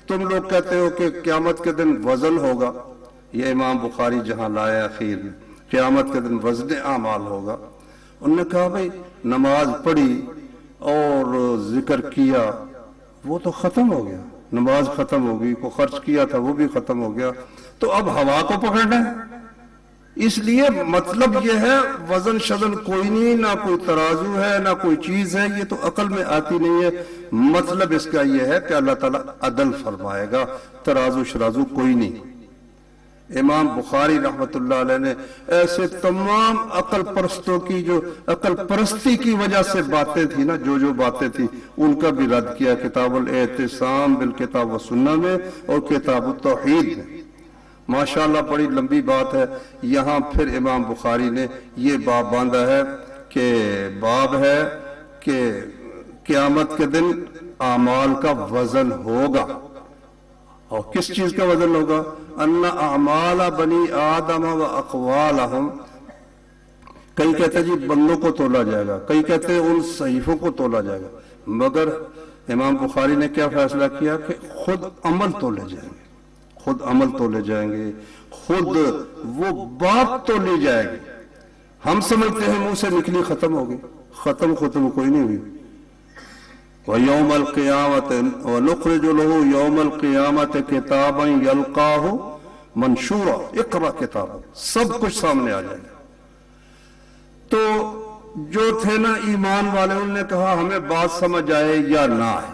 تم لوگ کہتے ہو کہ قیامت کے دن وزن ہوگا، یہ امام بخاری جہاں لائے اخیر میں قیامت کے دن وزن اعمال ہوگا. انہوں نے کہا بھئی نماز پڑھی اور ذکر کیا وہ تو ختم ہو گیا، نماز ختم ہو گئی، کو خرچ کیا تھا وہ بھی ختم ہو گیا، تو اب ہوا کو پکڑنا ہے. اس لیے مطلب یہ ہے وزن شزن کوئی نہیں، نہ کوئی ترازو ہے نہ کوئی چیز ہے، یہ تو عقل میں آتی نہیں ہے. مطلب اس کا یہ ہے کہ اللہ تعالیٰ عدل فرمائے گا، ترازو شرازو کوئی نہیں. امام بخاری رحمت اللہ علیہ نے ایسے تمام عقل پرستوں کی جو عقل پرستی کی وجہ سے باتیں تھی نا، جو باتیں تھی ان کا بھی رد کیا کتاب الاعتصام بالکتاب و سنہ میں اور کتاب التوحید میں. ماشاءاللہ بڑی لمبی بات ہے. یہاں پھر امام بخاری نے یہ باب باندھا ہے کہ قیامت کے دن اعمال کا وزن ہوگا. اور کس چیز کا وزن ہوگا؟ ان اعمال بنی آدم و اقوالہم، کئی کہتے ہیں جی بندوں کو تولا جائے گا، کئی کہتے ہیں ان صحیفوں کو تولا جائے گا. مگر امام بخاری نے کیا فیصلہ کیا کہ خود عمل تولے جائیں گے، خود عمل تولے جائیں گے، خود وہ بات تولی جائے گی. ہم سمجھتے ہیں منہ سے نکلی ختم ہو گئی، ختم کوئی نہیں ہوئی. وَيَوْمَ الْقِيَامَةِ وَنُخْرِجُ لَهُ يَوْمَ الْقِيَامَةِ كِتَابًا يَلْقَاهُ مَنْشُورًا، اقرأ کتاب، سب کچھ سامنے آ جائے گا. تو جو تھے نا ایمان والے، انہوں نے کہا ہمیں بات سمجھ آئے یا نہ آئے،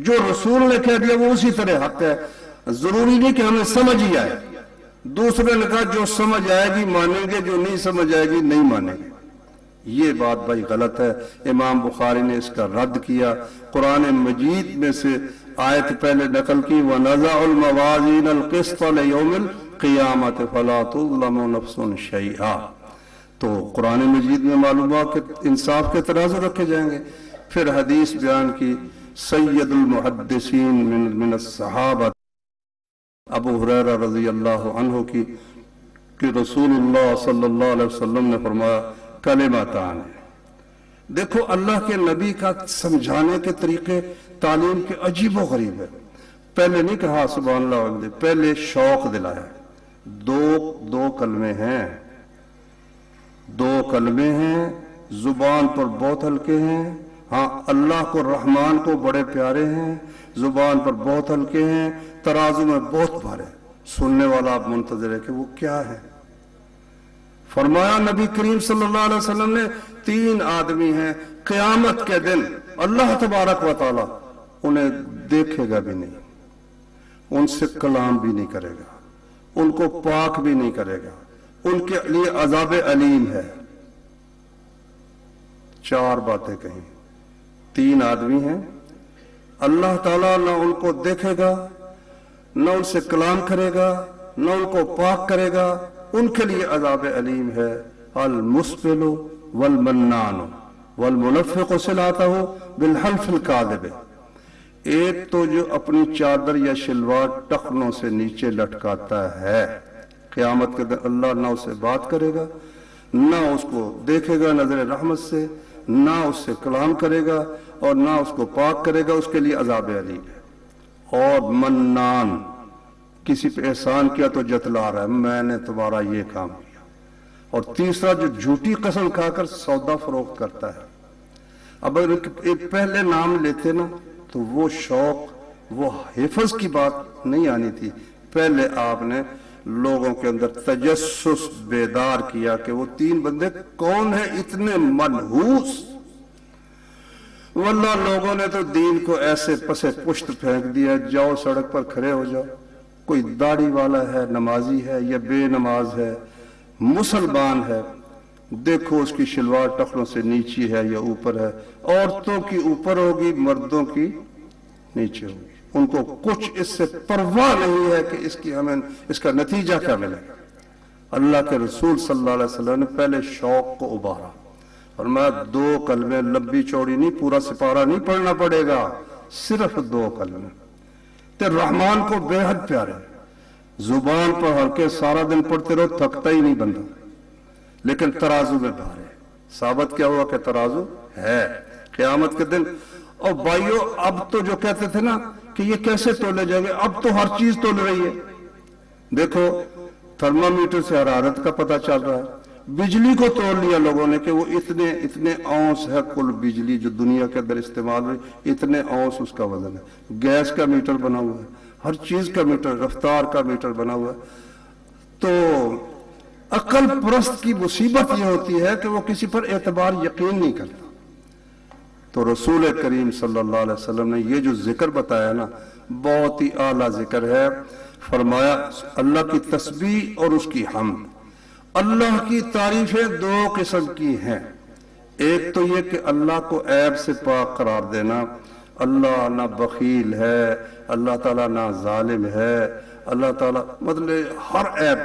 جو رسول نے کہہ دیا وہ اسی طرح حق ہے، ضروری نہیں کہ ہمیں سمجھ ہی آئے. دوسرے نے کہا جو سمجھ آئے گی مانیں گے، جو نہیں سمجھ آئے گی نہیں مانیں گے. یہ بات بھائی غلط ہے. امام بخاری نے اس کا رد کیا. قرآن مجید میں سے آیت پہلے نقل کی وَنَزَعُ الْمَوَازِينَ الْقِسْطَ لِيَوْمِ الْقِيَامَةِ فَلَا تُظْلَمُ نَفْسٌ شَيْئًا. تو قرآن مجید میں معلوم ہوا کہ انصاف کے ترازو رکھے جائیں گے. پھر حدیث بیان کی سید المحدثین من الصحابہ ابو ہریرہ رضی اللہ عنہ کی کہ رسول اللہ صلی اللہ علیہ وسلم نے فرمایا کلمتان. دیکھو اللہ کے نبی کا سمجھانے کے طریقے تعلیم کے عجیب و غریب ہے. پہلے نہیں کہا سبحان اللہ والحمد، پہلے شوق دلایا. دو کلمے ہیں، دو کلمے ہیں، زبان پر بہت ہلکے ہیں. ہاں اللہ کو رحمان کو بڑے پیارے ہیں، زبان پر بہت ہلکے ہیں، ترازو میں بہت بھارے. سننے والا آپ منتظر ہے کہ وہ کیا ہے. فرمایا نبی کریم صلی اللہ علیہ وسلم نے 3 آدمی ہیں قیامت کے دن اللہ تبارک و تعالی انہیں دیکھے گا بھی نہیں، ان سے کلام بھی نہیں کرے گا، ان کو پاک بھی نہیں کرے گا، ان کے لیے عذاب علیم ہے. 4 باتیں کہیں. 3 آدمی ہیں، اللہ تعالیٰ نہ ان کو دیکھے گا، نہ ان سے کلام کرے گا، نہ ان کو پاک کرے گا، ان کے لیے عذاب علیم ہے. المسبل والمنان والمنفق صلاته بالحلف الكاذب. ایک تو جو اپنی چادر یا شلوار ٹخنوں سے نیچے لٹکاتا ہے، قیامت کے دن اللہ نہ اسے بات کرے گا، نہ اس کو دیکھے گا نظر رحمت سے، نہ اس سے کلام کرے گا اور نہ اس کو پاک کرے گا، اس کے لیے عذاب علیم ہے. اور منان، کسی پہ احسان کیا تو جتلا رہا ہے میں نے تمہارا یہ کام کیا. اور تیسرا جو جھوٹی قسم کھا کر سودا فروخت کرتا ہے. اب اگر ایک پہلے نام لیتے نا تو وہ شوق، وہ حفظ کی بات نہیں آنی تھی. پہلے آپ نے لوگوں کے اندر تجسس بیدار کیا کہ وہ 3 بندے کون ہیں اتنے منحوس. واللہ لوگوں نے تو دین کو ایسے پسے پشت پھینک دیا. جاؤ سڑک پر کھڑے ہو جاؤ، کوئی داڑھی والا ہے، نمازی ہے یا بے نماز ہے، مسلمان ہے، دیکھو اس کی شلوار ٹخنوں سے نیچی ہے یا اوپر ہے. عورتوں کی اوپر ہوگی، مردوں کی نیچے ہوگی. ان کو کچھ اس سے پرواہ نہیں ہے کہ ہمیں اس کا نتیجہ کیا ملے گا. اللہ کے رسول صلی اللہ علیہ وسلم نے پہلے شوق کو ابھارا اور میں 2 کلمے، لمبی چوڑی نہیں، پورا سپارہ نہیں پڑھنا پڑے گا، صرف 2 کلمے. تے رحمان کو بے حد پیارے، زبان پر ہلکے، سارا دن پڑھتے رہو تھکتا ہی نہیں بندہ، لیکن ترازو میں بھارے. ثابت کیا ہوا کہ ترازو ہے قیامت کے دن. اور بھائیو اب تو جو کہتے تھے نا کہ یہ کیسے تولے جائیں گے، اب تو ہر چیز تول رہی ہے. دیکھو تھرمامیٹر سے حرارت کا پتہ چل رہا ہے. بجلی کو تول لیا لوگوں نے کہ وہ اتنے اونس ہے کل بجلی جو دنیا کے اندر استعمال ہوئی، اتنے اونس اس کا وزن ہے. گیس کا میٹر بنا ہوا ہے، ہر چیز کا میٹر، رفتار کا میٹر بنا ہوا ہے. تو عقل پرست کی مصیبت یہ ہوتی ہے کہ وہ کسی پر اعتبار یقین نہیں کرتا. تو رسول کریم صلی اللہ علیہ وسلم نے یہ جو ذکر بتایا نا بہت ہی اعلیٰ ذکر ہے. فرمایا اللہ کی تسبیح اور اس کی حمد. اللہ کی تعریفیں 2 قسم کی ہیں. ایک تو یہ کہ اللہ کو عیب سے پاک قرار دینا. اللہ نہ بخیل ہے، اللہ تعالیٰ نہ ظالم ہے، اللہ تعالیٰ مطلب ہر عیب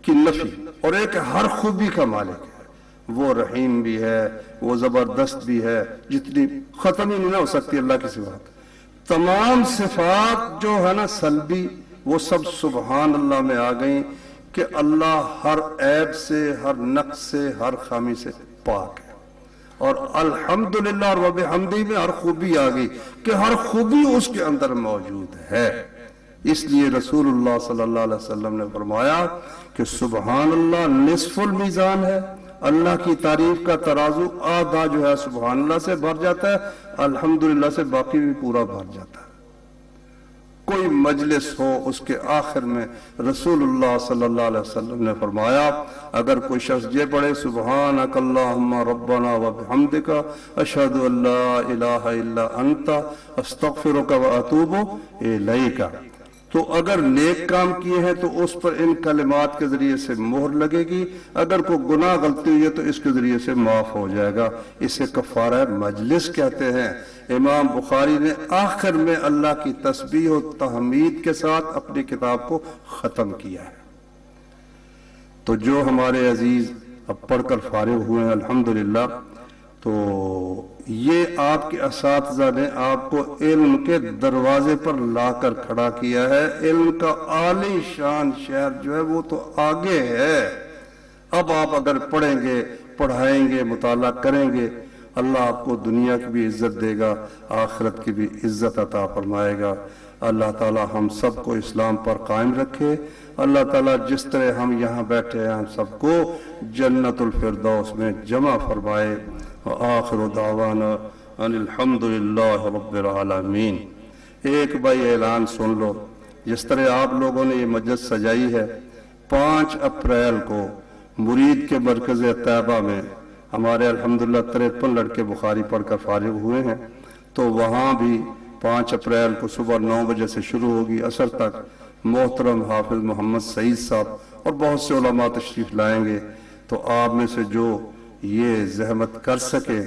کی نفی. اور ایک ہر خوبی کا مالک ہے، وہ رحیم بھی ہے، وہ زبردست بھی ہے، جتنی ختم ہی نہیں ہو سکتی اللہ کی صفات. تمام صفات جو ہے نا سلبی، وہ سب سبحان اللہ میں آ گئیں کہ اللہ ہر عیب سے، ہر نقص سے، ہر خامی سے پاک ہے. اور الحمدللہ اور وبحمدہ میں ہر خوبی آ گئی کہ ہر خوبی اس کے اندر موجود ہے. اس لیے رسول اللہ صلی اللہ علیہ وسلم نے فرمایا کہ سبحان اللہ نصف المیزان ہے. اللہ کی تعریف کا ترازو آدھا جو ہے سبحان اللہ سے بھر جاتا ہے، الحمدللہ سے باقی بھی پورا بھر جاتا ہے. کوئی مجلس ہو اس کے آخر میں رسول اللہ صلی اللہ علیہ وسلم نے فرمایا اگر کوئی شخص یہ پڑھے سبحانک اللہم ربنا وبحمدک اشہد ان لا الہ الا انت استغفرک واتوب الیک، تو اگر نیک کام کیے ہیں تو اس پر ان کلمات کے ذریعے سے مہر لگے گی. اگر کوئی گناہ غلطی ہوئی ہے تو اس کے ذریعے سے معاف ہو جائے گا. اسے کفارہ مجلس کہتے ہیں. امام بخاری نے آخر میں اللہ کی تسبیح و تحمید کے ساتھ اپنی کتاب کو ختم کیا ہے. تو جو ہمارے عزیز اب پڑھ کر فارغ ہوئے ہیں الحمدللہ، تو یہ آپ کے اساتذہ نے آپ کو علم کے دروازے پر لا کر کھڑا کیا ہے. علم کا عالی شان شہر جو ہے وہ تو آگے ہے. اب آپ اگر پڑھیں گے، پڑھائیں گے، مطالعہ کریں گے، اللہ آپ کو دنیا کی بھی عزت دے گا، آخرت کی بھی عزت عطا فرمائے گا. اللہ تعالی ہم سب کو اسلام پر قائم رکھے. اللہ تعالیٰ جس طرح ہم یہاں بیٹھے ہیں ہم سب کو جنت الفردوس میں جمع فرمائے. وآخر دعوانا ان الحمدللہ رب العالمین. ایک بھائی اعلان سن لو، جس طرح آپ لوگوں نے یہ مجلس سجائی ہے، 5 اپریل کو مرید کے مرکز طیبہ میں ہمارے الحمدللہ 53 لڑکے بخاری پڑھ کر فارغ ہوئے ہیں، تو وہاں بھی 5 اپریل کو صبح 9 بجے سے شروع ہوگی، عصر تک محترم حافظ محمد سعید صاحب اور بہت سے علماء تشریف لائیں گے. تو آپ میں سے جو یہ زحمت کر سکے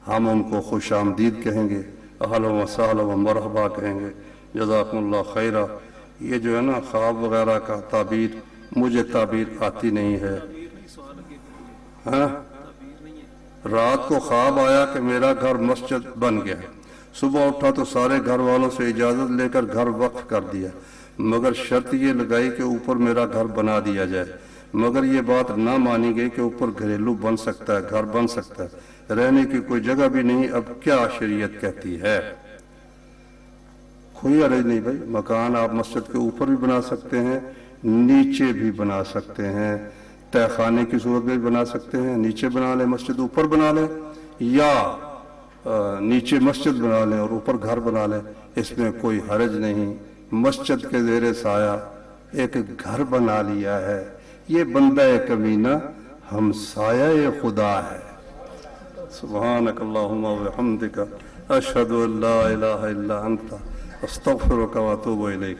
ہم ان کو خوش آمدید کہیں گے، اہلا و سہلا و مرحبا کہیں گے. جزاکم اللہ خیرہ. یہ جو ہے نا خواب وغیرہ کا تعبیر، مجھے تعبیر آتی نہیں ہے. رات کو خواب آیا کہ میرا گھر مسجد بن گیا. صبح اٹھا تو سارے گھر والوں سے اجازت لے کر گھر وقف کر دیا، مگر شرط یہ لگائی کہ اوپر میرا گھر بنا دیا جائے. مگر یہ بات نہ مانی گئی کہ اوپر گھریلو بن سکتا ہے، گھر بن سکتا ہے، رہنے کی کوئی جگہ بھی نہیں. اب کیا شریعت کہتی ہے؟ کوئی عرض نہیں بھائی، مکان آپ مسجد کے اوپر بھی بنا سکتے ہیں، نیچے بھی بنا سکتے ہیں. تہ خانے کی صورت میں بھی بنا سکتے ہیں، نیچے بنا لیں مسجد اوپر بنا لیں، یا نیچے مسجد بنا لیں اور اوپر گھر بنا لیں، اس میں کوئی حرج نہیں. مسجد کے زیر سایہ ایک گھر بنا لیا ہے، یہ بندہ کمینہ ہمسایہ خدا ہے. سبحانک اللہم و بحمدک اشہد ان لا الہ الا انت استغفرک و اتوب الیک.